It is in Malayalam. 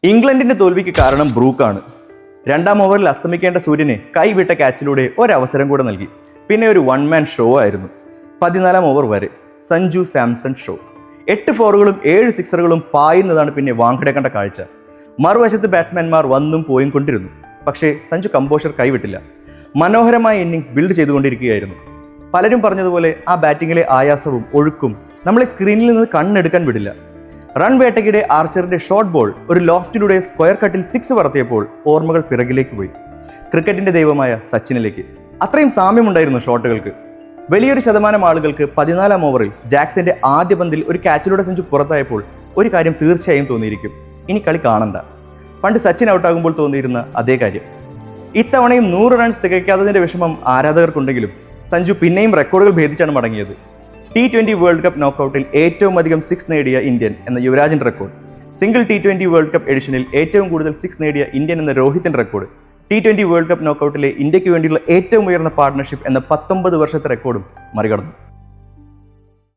ഇംഗ്ലണ്ടിന്റെ തോൽവിക്ക് കാരണം ബ്രൂക്കാണ്. രണ്ടാം ഓവറിൽ അസ്തമിക്കേണ്ട സൂര്യന് കൈവിട്ട ക്യാച്ചിലൂടെ ഒരവസരം കൂടെ നൽകി. പിന്നെ ഒരു വൺ മാൻ ഷോ ആയിരുന്നു. 14-ാം ഓവർ വരെ സഞ്ജു സാംസൺ ഷോ. 8 ഫോറുകളും 7 സിക്സറുകളും പായുന്നതാണ് പിന്നെ വാങ്കഡെ കണ്ട കാഴ്ച. മറുവശത്ത് ബാറ്റ്സ്മാൻമാർ വന്നും പോയും കൊണ്ടിരുന്നു. പക്ഷേ സഞ്ജു കമ്പോഷർ കൈവിട്ടില്ല. മനോഹരമായ ഇന്നിങ്സ് ബിൽഡ് ചെയ്തുകൊണ്ടിരിക്കുകയായിരുന്നു. പലരും പറഞ്ഞതുപോലെ ആ ബാറ്റിങ്ങിലെ ആയാസവും ഒഴുക്കും നമ്മളെ സ്ക്രീനിൽ നിന്ന് കണ്ണെടുക്കാൻ വിടില്ല. റൺ വേട്ടയ്ക്കിടെ ആർച്ചറിന്റെ ഷോർട്ട് ബോൾ ഒരു ലോഫ്റ്റിലൂടെ സ്ക്വയർ കട്ടിൽ 6 പറത്തിയപ്പോൾ ഓർമ്മകൾ പിറകിലേക്ക് പോയി. ക്രിക്കറ്റിന്റെ ദൈവമായ സച്ചിനിലേക്ക്. അത്രയും സാമ്യമുണ്ടായിരുന്നു ഷോട്ടുകൾക്ക്. വലിയൊരു ശതമാനം ആളുകൾക്ക് 14-ാം ഓവറിൽ ജാക്സന്റെ ആദ്യ പന്തിൽ ഒരു ക്യാച്ചിലൂടെ സഞ്ജു പുറത്തായപ്പോൾ ഒരു കാര്യം തീർച്ചയായും തോന്നിയിരിക്കും: ഇനി കളി കാണണ്ട. പണ്ട് സച്ചിൻ ഔട്ടാകുമ്പോൾ തോന്നിയിരുന്ന അതേ കാര്യം. ഇത്തവണയും 100 റൺസ് തികയ്ക്കാത്തതിന്റെ വിഷമം ആരാധകർക്കുണ്ടെങ്കിലും സഞ്ജു പിന്നെയും റെക്കോർഡുകൾ ഭേദിച്ചാണ് മടങ്ങിയത്. T20 വേൾഡ് കപ്പ് നോക്കൌട്ടിൽ ഏറ്റവും അധികം 6 നേടിയ ഇന്ത്യൻ എന്ന യുവരാജിന്റെ record, single T20 world cup എഡിഷനിൽ ഏറ്റവും കൂടുതൽ 6 നേടിയ ഇന്ത്യൻ എന്ന രോഹിത്തിന്റെ റെക്കോർഡ്, T20 വേൾഡ് കപ്പ് നോക്കൌട്ടിലെ ഇന്ത്യക്ക് വേണ്ടിയുള്ള ഏറ്റവും ഉയർന്ന പാർട്ണർഷിപ്പ് എന്ന 19 വർഷത്തെ റെക്കോർഡും മറികടന്നു.